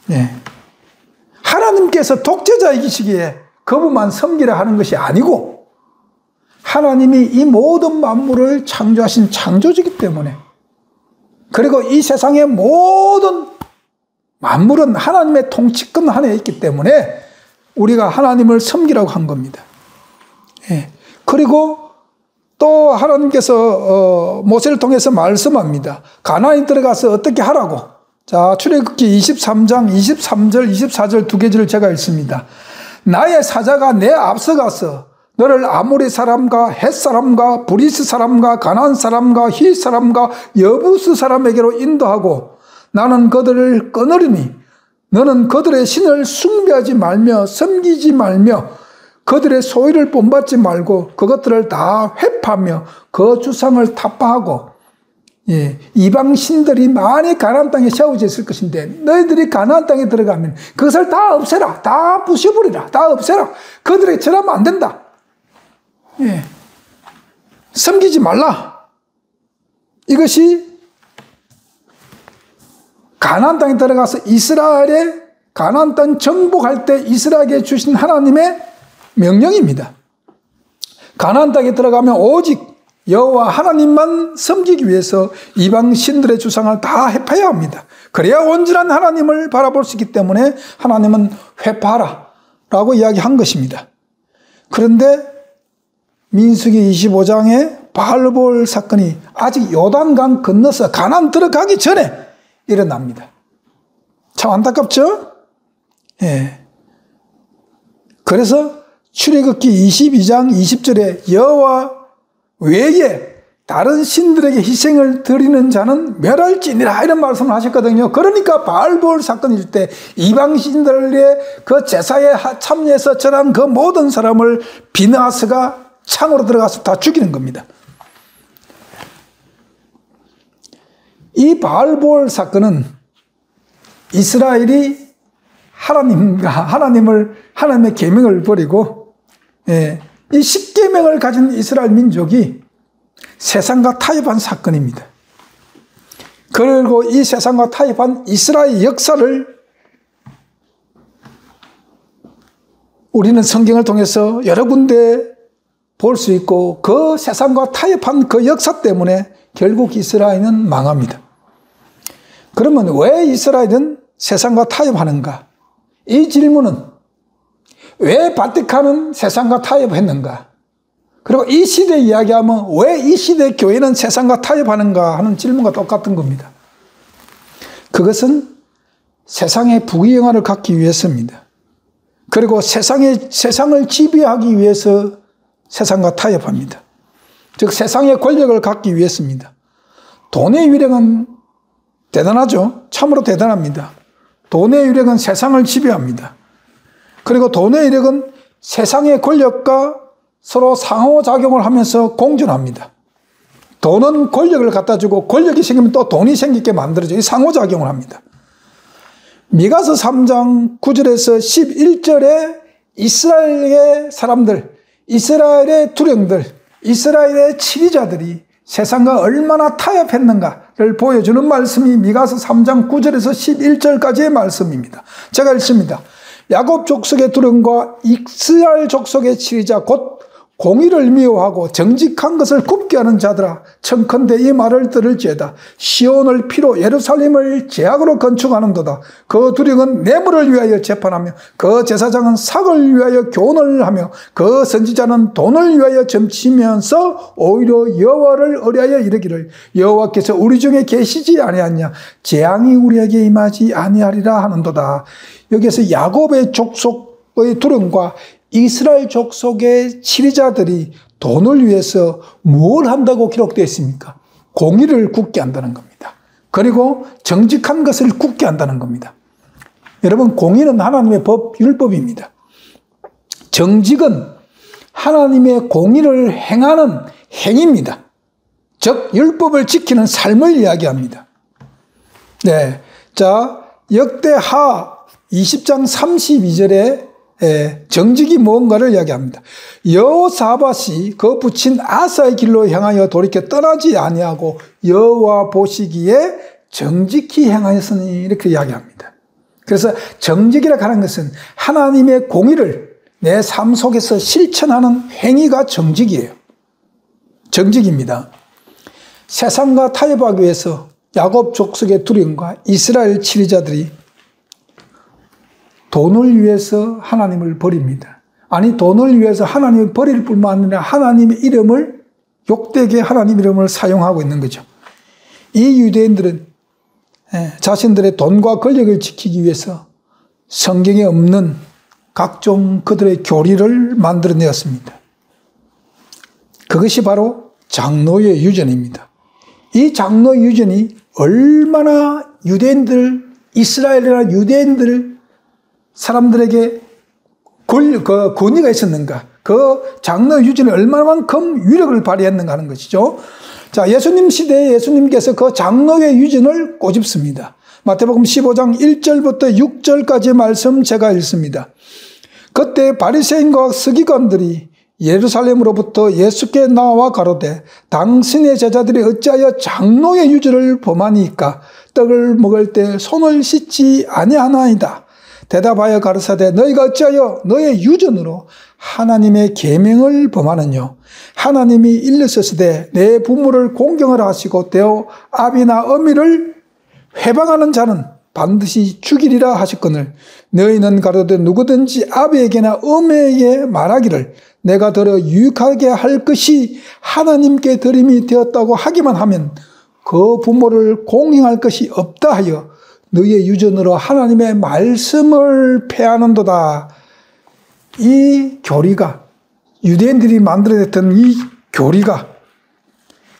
네. 하나님께서 독재자이시기에 그분만 섬기라 하는 것이 아니고 하나님이 이 모든 만물을 창조하신 창조주이기 때문에 그리고 이 세상의 모든 만물은 하나님의 통치권 안에 있기 때문에 우리가 하나님을 섬기라고 한 겁니다. 예. 그리고 또 하나님께서 모세를 통해서 말씀합니다. 가나안에 들어가서 어떻게 하라고. 자, 출애굽기 23장 23절 24절 두 개절을 제가 읽습니다. 나의 사자가 내 앞서가서 너를 아모리 사람과 헷 사람과 브리스 사람과 가나안 사람과 히 사람과 여부스 사람에게로 인도하고 나는 그들을 끊으리니 너는 그들의 신을 숭배하지 말며 섬기지 말며 그들의 소유를 본받지 말고 그것들을 다 회파하며 그 주상을 타파하고 이방 신들이 많이 가나안 땅에 세워져 있을 것인데 너희들이 가나안 땅에 들어가면 그것을 다 없애라. 다 부셔버리라. 다 없애라. 그들에게 절하면 안 된다. 예. 섬기지 말라. 이것이 가나안 땅에 들어가서 이스라엘의 가나안 땅 정복할 때 이스라엘에게 주신 하나님의 명령입니다. 가나안 땅에 들어가면 오직 여호와 하나님만 섬기기 위해서 이방 신들의 주상을 다 회파해야 합니다. 그래야 온전한 하나님을 바라볼 수 있기 때문에 하나님은 회파하라 라고 이야기한 것입니다. 그런데 민수기 25장의 바알볼 사건이 아직 요단강 건너서 가나안 들어가기 전에 일어납니다. 참 안타깝죠? 예. 그래서 출애굽기 22장 20절에 여호와 외에 다른 신들에게 희생을 드리는 자는 멸할지니라 이런 말씀을 하셨거든요. 그러니까 바알볼 사건일 때 이방 신들의 그 제사에 참여해서 절한 그 모든 사람을 비느하스가 창으로 들어가서 다 죽이는 겁니다. 이 바알볼 사건은 이스라엘이 하나님의 계명을 버리고 이 십계명을 가진 이스라엘 민족이 세상과 타협한 사건입니다. 그리고 이 세상과 타협한 이스라엘 역사를 우리는 성경을 통해서 여러 군데 볼 수 있고 그 세상과 타협한 그 역사 때문에 결국 이스라엘은 망합니다. 그러면 왜 이스라엘은 세상과 타협하는가? 이 질문은 왜 바티칸은 세상과 타협했는가? 그리고 이 시대 이야기하면 왜 이 시대 교회는 세상과 타협하는가 하는 질문과 똑같은 겁니다. 그것은 세상의 부귀영화를 갖기 위해서입니다. 그리고 세상을 지배하기 위해서 세상과 타협합니다. 즉 세상의 권력을 갖기 위해서입니다. 돈의 위력은 대단하죠. 참으로 대단합니다. 돈의 위력은 세상을 지배합니다. 그리고 돈의 위력은 세상의 권력과 서로 상호작용을 하면서 공존합니다. 돈은 권력을 갖다 주고 권력이 생기면 또 돈이 생기게 만들어져 이 상호작용을 합니다. 미가서 3장 9절에서 11절에 이스라엘의 사람들, 이스라엘의 투령들, 이스라엘의 치리자들이 세상과 얼마나 타협했는가를 보여주는 말씀이 미가서 3장 9절에서 11절까지의 말씀입니다. 제가 읽습니다. 야곱 족속의 투령과 이스라엘 족속의 치리자 곧 공의를 미워하고 정직한 것을 굽게 하는 자들아, 청컨대 이 말을 들을지어다. 시온을 피로 예루살렘을 제약으로 건축하는도다. 그 두령은 뇌물을 위하여 재판하며 그 제사장은 삭을 위하여 교훈을 하며 그 선지자는 돈을 위하여 점치면서 오히려 여호와를 의뢰하여 이르기를 여호와께서 우리 중에 계시지 아니하냐, 재앙이 우리에게 임하지 아니하리라 하는도다. 여기에서 야곱의 족속의 두령과 이스라엘 족속의 치리자들이 돈을 위해서 뭘 한다고 기록되어 있습니까? 공의를 굳게 한다는 겁니다. 그리고 정직한 것을 굳게 한다는 겁니다. 여러분, 공의는 하나님의 율법입니다. 정직은 하나님의 공의를 행하는 행위입니다. 즉 율법을 지키는 삶을 이야기합니다. 네, 자 역대하 20장 32절에 정직이 무언가를 이야기합니다. 여호사밧이 그 부친 아사의 길로 향하여 돌이켜 떠나지 아니하고 여호와 보시기에 정직히 행하였으니 이렇게 이야기합니다. 그래서 정직이라고 하는 것은 하나님의 공의를 내 삶 속에서 실천하는 행위가 정직이에요. 정직입니다. 세상과 타협하기 위해서 야곱 족속의 두령과 이스라엘 치리자들이 돈을 위해서 하나님을 버립니다. 아니, 돈을 위해서 하나님을 버릴 뿐만 아니라 하나님의 이름을 욕되게 하나님 이름을 사용하고 있는 거죠. 이 유대인들은 자신들의 돈과 권력을 지키기 위해서 성경에 없는 각종 그들의 교리를 만들어내었습니다. 그것이 바로 장로의 유전입니다. 이 장로 유전이 얼마나 유대인들, 이스라엘이나 유대인들 사람들에게 권위가 있었는가, 그 장로 유전이 얼마만큼 위력을 발휘했는가 하는 것이죠. 자, 예수님 시대에 예수님께서 그 장로의 유전을 꼬집습니다. 마태복음 15장 1절부터 6절까지의 말씀 제가 읽습니다. 그때 바리새인과 서기관들이 예루살렘으로부터 예수께 나와 가로되 당신의 제자들이 어찌하여 장로의 유전을 범하니까 떡을 먹을 때 손을 씻지 아니하나이다. 대답하여 가르사대 너희가 어찌하여 너의 유전으로 하나님의 계명을 범하느뇨. 하나님이 일러서시되 내 부모를 공경을 하시고 대어 아비나 어미를 회방하는 자는 반드시 죽이리라 하셨거늘 너희는 가로되 누구든지 아비에게나 어미에게 말하기를 내가 더러 유익하게 할 것이 하나님께 드림이 되었다고 하기만 하면 그 부모를 공경할 것이 없다 하여 너희의 유전으로 하나님의 말씀을 폐하는도다. 이 교리가, 유대인들이 만들어냈던 이 교리가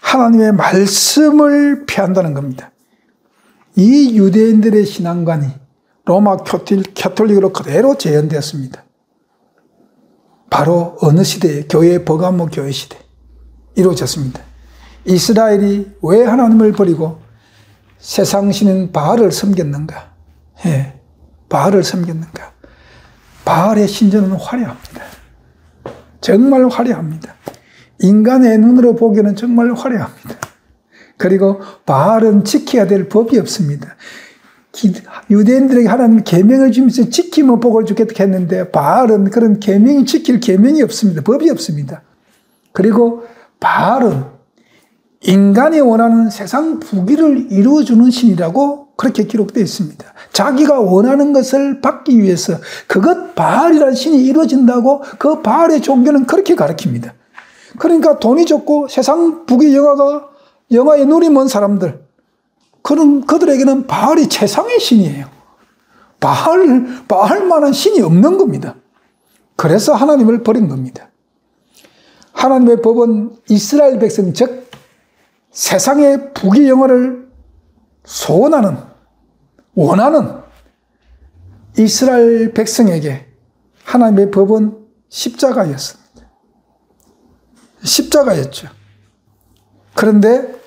하나님의 말씀을 폐한다는 겁니다. 이 유대인들의 신앙관이 로마 캐톨릭으로 그대로 재현되었습니다. 바로 어느 시대에? 교회 버가모 교회 시대 이루어졌습니다. 이스라엘이 왜 하나님을 버리고 세상 신인 바알을 섬겼는가? 바알을 섬겼는가? 바알의 신전은 화려합니다. 정말 화려합니다. 인간의 눈으로 보기에는 정말 화려합니다. 그리고 바알은 지켜야 될 법이 없습니다. 유대인들에게 하나님 계명을 주면서 지키면 복을 주겠다 했는데 바알은 그런 계명이 지킬 계명이 없습니다. 법이 없습니다. 그리고 바알은 인간이 원하는 세상 부귀를 이루어주는 신이라고 그렇게 기록되어 있습니다. 자기가 원하는 것을 받기 위해서 그것 바알이라는 신이 이루어진다고 그 바알의 종교는 그렇게 가르칩니다. 그러니까 돈이 좋고 세상 부귀 영화에 눈이 먼 사람들, 그들에게는 바알이 최상의 신이에요. 바알만한 신이 없는 겁니다. 그래서 하나님을 버린 겁니다. 하나님의 법은 이스라엘 백성, 즉 세상의 부귀 영화를 원하는 이스라엘 백성에게 하나님의 법은 십자가였습니다. 십자가였죠. 그런데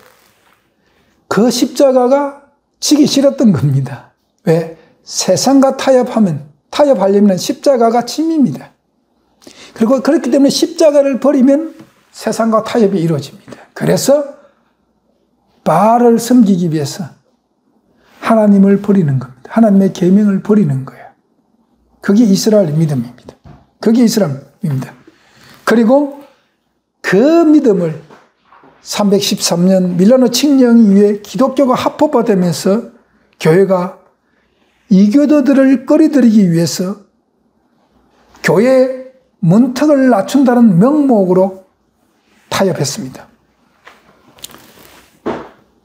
그 십자가가 지기 싫었던 겁니다. 왜? 세상과 타협하려면 십자가가 짐입니다. 그리고 그렇기 때문에 십자가를 버리면 세상과 타협이 이루어집니다. 그래서 바알을 섬기기 위해서 하나님을 버리는 겁니다. 하나님의 계명을 버리는 거예요. 그게 이스라엘 믿음입니다. 그게 이스라엘입니다. 그리고 그 믿음을 313년 밀라노 칙령 이후에 기독교가 합법화되면서 교회가 이교도들을 꺼리들이기 위해서 교회의 문턱을 낮춘다는 명목으로 타협했습니다.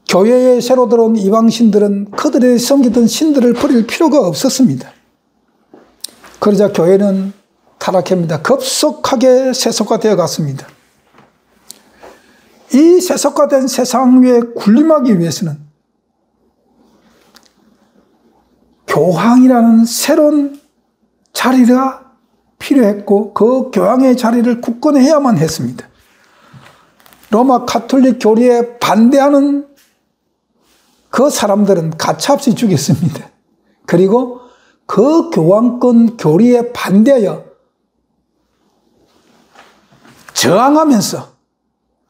교회에 새로 들어온 이방신들은 그들의 섬기던 신들을 버릴 필요가 없었습니다. 그러자 교회는 타락합니다. 급속하게 세속화되어 갔습니다. 이 세속화된 세상 위에 군림하기 위해서는 교황이라는 새로운 자리가 필요했고 그 교황의 자리를 굳건해야만 했습니다. 로마 가톨릭 교리에 반대하는 그 사람들은 가차없이 죽였습니다. 그리고 그 교황권 교리에 반대하여 저항하면서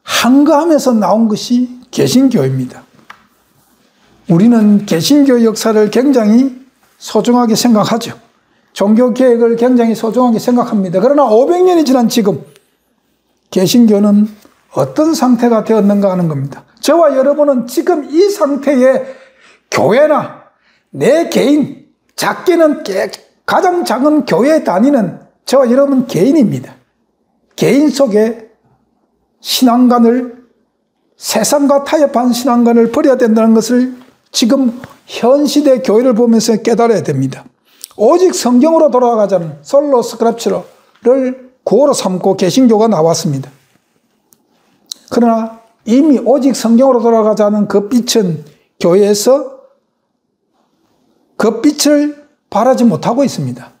항거하면서 나온 것이 개신교입니다. 우리는 개신교 역사를 굉장히 소중하게 생각하죠. 종교개혁을 굉장히 소중하게 생각합니다. 그러나 500년이 지난 지금 개신교는 어떤 상태가 되었는가 하는 겁니다. 저와 여러분은 지금 이 상태에 교회나 내 개인, 작게는 가장 작은 교회에 다니는 저와 여러분 개인입니다. 개인 속에 신앙관을, 세상과 타협한 신앙관을 버려야 된다는 것을 지금 현 시대 교회를 보면서 깨달아야 됩니다. 오직 성경으로 돌아가자는 솔로 스크립처를 구호로 삼고 개신교가 나왔습니다. 그러나 이미 오직 성경으로 돌아가자는 그 빛은 교회에서 그 빛을 발하지 못하고 있습니다.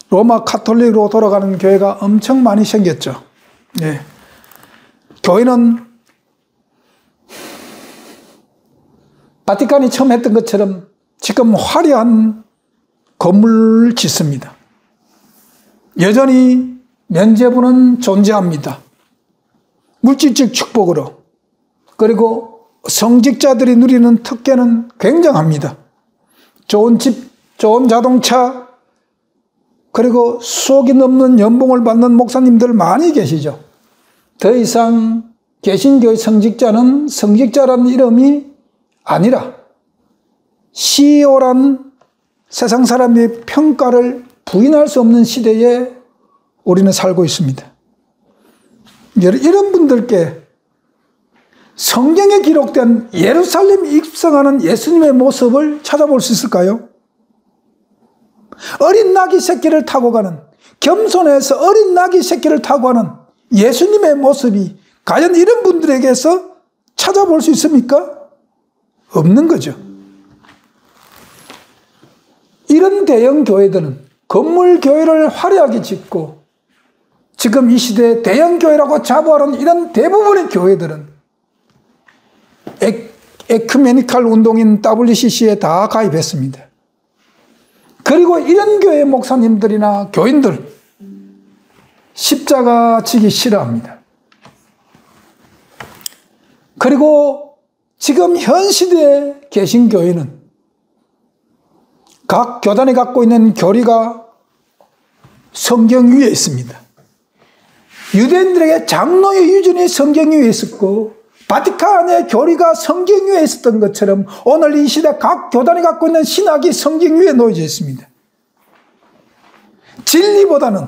로마 가톨릭으로 돌아가는 교회가 엄청 많이 생겼죠. 네. 교회는 바티칸이 처음 했던 것처럼 지금 화려한 건물을 짓습니다. 여전히 면죄부는 존재합니다. 물질적 축복으로. 그리고 성직자들이 누리는 특権은 굉장합니다. 좋은 집, 좋은 자동차, 그리고 수억이 넘는 연봉을 받는 목사님들 많이 계시죠. 더 이상 개신교의 성직자는 성직자라는 이름이 아니라 CEO란 세상 사람의 평가를 부인할 수 없는 시대에 우리는 살고 있습니다. 이런 분들께 성경에 기록된 예루살렘 입성하는 예수님의 모습을 찾아볼 수 있을까요? 어린 나귀 새끼를 타고 가는, 겸손해서 어린 나귀 새끼를 타고 가는 예수님의 모습이 과연 이런 분들에게서 찾아볼 수 있습니까? 없는 거죠. 이런 대형 교회들은 건물 교회를 화려하게 짓고 지금 이 시대에 대형 교회라고 자부하는 이런 대부분의 교회들은 에큐메니칼 운동인 WCC에 다 가입했습니다. 그리고 이런 교회 목사님들이나 교인들 십자가 지기 싫어합니다. 그리고 지금 현 시대에 계신 교회는 각 교단이 갖고 있는 교리가 성경 위에 있습니다. 유대인들에게 장로의 유전이 성경 위에 있었고 바티칸의 교리가 성경 위에 있었던 것처럼 오늘 이 시대 각 교단이 갖고 있는 신학이 성경 위에 놓여져 있습니다. 진리보다는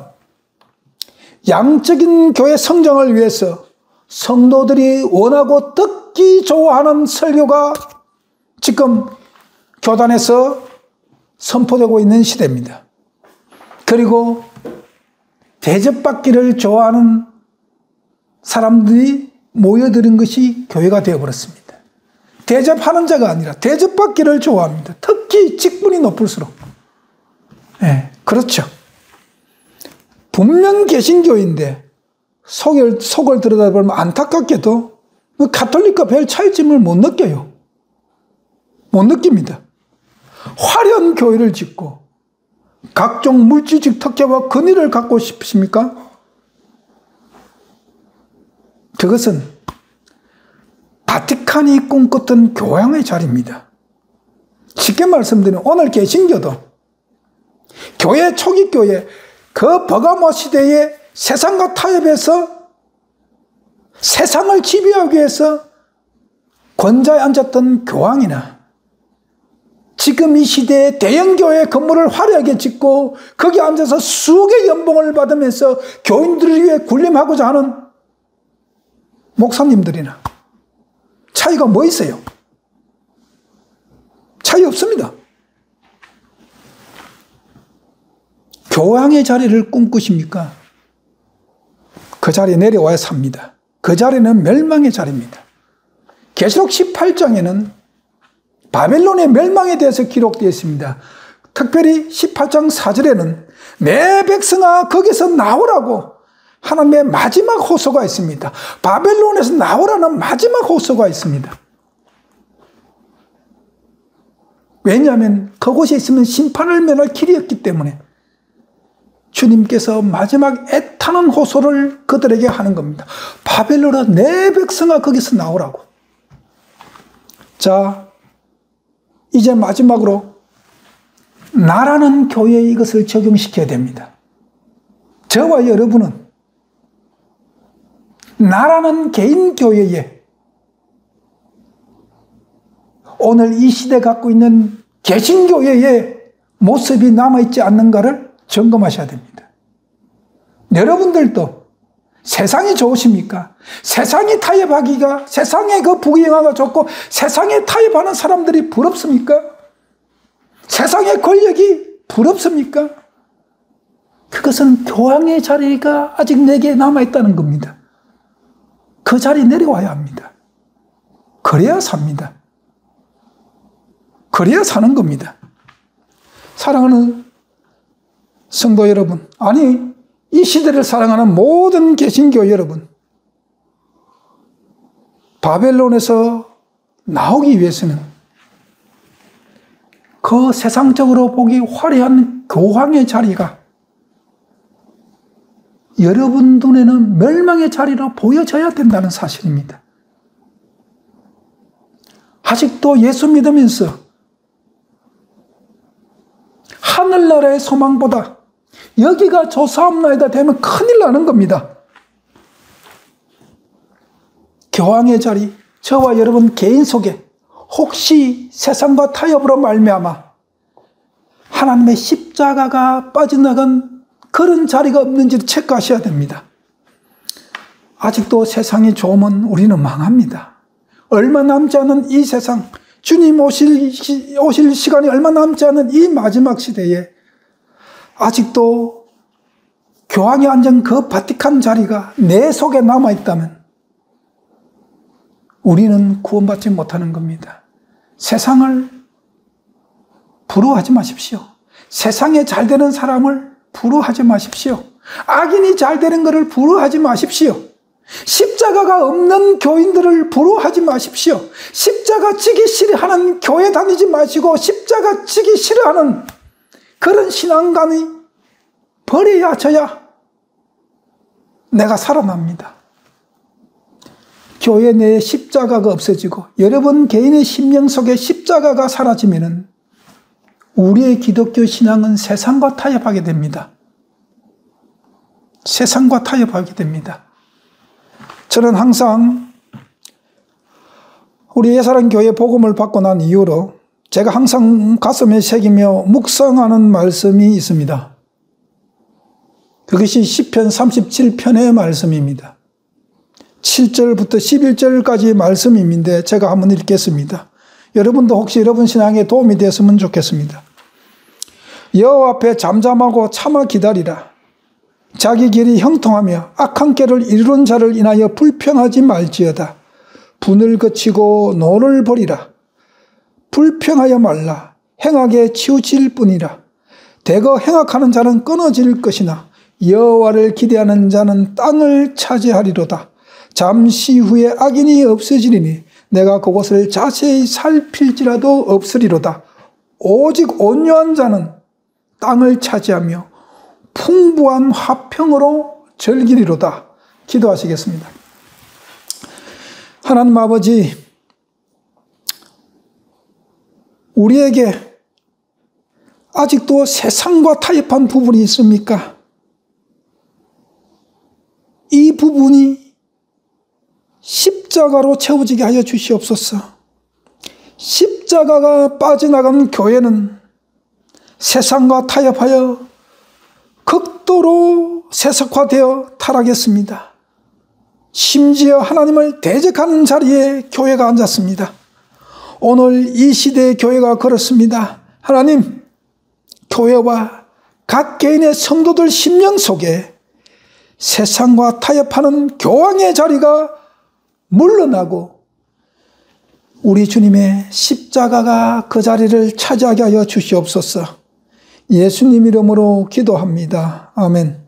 양적인 교회 성장을 위해서 성도들이 원하고 듣기 좋아하는 설교가 지금 교단에서 선포되고 있는 시대입니다. 그리고 대접받기를 좋아하는 사람들이 모여드는 것이 교회가 되어버렸습니다. 대접하는 자가 아니라 대접받기를 좋아합니다. 특히 직분이 높을수록. 네, 그렇죠. 분명 개신교인데 속을 들여다보면 안타깝게도 가톨릭과 별 차이점을 못 느껴요. 못 느낍니다. 화려한 교회를 짓고 각종 물질적 특혜와 권위를 갖고 싶으십니까? 그것은 바티칸이 꿈꿨던 교황의 자리입니다. 쉽게 말씀드리면 오늘 개신교도 교회 초기 교회 그 버가모 시대의 세상과 타협해서 세상을 지배하기 위해서 권좌에 앉았던 교황이나 지금 이 시대에 대형교회 건물을 화려하게 짓고 거기 앉아서 수억의 연봉을 받으면서 교인들을 위해 군림하고자 하는 목사님들이나 차이가 뭐 있어요? 차이 없습니다. 교황의 자리를 꿈꾸십니까? 그 자리에 내려와야 삽니다. 그 자리는 멸망의 자리입니다. 계시록 18장에는 바벨론의 멸망에 대해서 기록되어 있습니다. 특별히 18장 4절에는 내 백성아 거기서 나오라고 하나님의 마지막 호소가 있습니다. 바벨론에서 나오라는 마지막 호소가 있습니다. 왜냐하면 그곳에 있으면 심판을 면할 길이었기 때문에 주님께서 마지막 애타는 호소를 그들에게 하는 겁니다. 바벨론아 내 백성아 거기서 나오라고. 자, 이제 마지막으로 나라는 교회에 이것을 적용시켜야 됩니다. 저와 여러분은 나라는 개인 교회에 오늘 이 시대 갖고 있는 개신교회의 모습이 남아있지 않는가를 점검하셔야 됩니다. 여러분들도 세상이 좋으십니까? 세상이 타협하기가, 세상의 그 부귀영화가 좋고 세상에 타협하는 사람들이 부럽습니까? 세상의 권력이 부럽습니까? 그것은 교황의 자리가 아직 내게 남아있다는 겁니다. 그 자리 내려와야 합니다. 그래야 삽니다. 그래야 사는 겁니다. 사랑하는 성도 여러분, 아니 이 시대를 사랑하는 모든 개신교 여러분, 바벨론에서 나오기 위해서는 그 세상적으로 보기 화려한 교황의 자리가 여러분 눈에는 멸망의 자리로 보여져야 된다는 사실입니다. 아직도 예수 믿으면서 하늘나라의 소망보다 여기가 조사옵나이다 되면 큰일 나는 겁니다. 교황의 자리, 저와 여러분 개인 속에 혹시 세상과 타협으로 말미암아 하나님의 십자가가 빠져나간 그런 자리가 없는지를 체크하셔야 됩니다. 아직도 세상이 좋으면 우리는 망합니다. 얼마 남지 않은 이 세상, 주님 오실 시간이 얼마 남지 않은 이 마지막 시대에 아직도 교황이 앉은 그 바티칸 자리가 내 속에 남아있다면 우리는 구원받지 못하는 겁니다. 세상을 부러워하지 마십시오. 세상에 잘 되는 사람을 부러워하지 마십시오. 악인이 잘 되는 것을 부러워하지 마십시오. 십자가가 없는 교인들을 부러워하지 마십시오. 십자가 지기 싫어하는 교회 다니지 마시고 십자가 지기 싫어하는 그런 신앙관이 버려야 저야 내가 살아납니다. 교회 내에 십자가가 없어지고 여러분 개인의 심령 속에 십자가가 사라지면은 우리의 기독교 신앙은 세상과 타협하게 됩니다. 세상과 타협하게 됩니다. 저는 항상 우리 예사랑교회 복음을 받고 난 이후로 제가 항상 가슴에 새기며 묵상하는 말씀이 있습니다. 그것이 시편 37편의 말씀입니다. 7절부터 11절까지의 말씀인데 제가 한번 읽겠습니다. 여러분도 혹시 여러분 신앙에 도움이 되었으면 좋겠습니다. 여호와 앞에 잠잠하고 참아 기다리라. 자기 길이 형통하며 악한 길을 이루는 자를 인하여 불평하지 말지어다. 분을 그치고 노를 버리라. 불평하여 말라. 행악에 치우칠 뿐이라. 대거 행악하는 자는 끊어질 것이나 여호와를 기대하는 자는 땅을 차지하리로다. 잠시 후에 악인이 없어지리니 내가 그곳을 자세히 살필지라도 없으리로다. 오직 온유한 자는 땅을 차지하며 풍부한 화평으로 즐기리로다. 기도하시겠습니다. 하나님 아버지, 우리에게 아직도 세상과 타협한 부분이 있습니까? 이 부분이 십자가로 채워지게 하여 주시옵소서. 십자가가 빠져나간 교회는 세상과 타협하여 극도로 세속화되어 타락했습니다. 심지어 하나님을 대적하는 자리에 교회가 앉았습니다. 오늘 이 시대의 교회가 그렇습니다. 하나님, 교회와 각 개인의 성도들 심령 속에 세상과 타협하는 교황의 자리가 물러나고 우리 주님의 십자가가 그 자리를 차지하게 하여 주시옵소서. 예수님 이름으로 기도합니다. 아멘.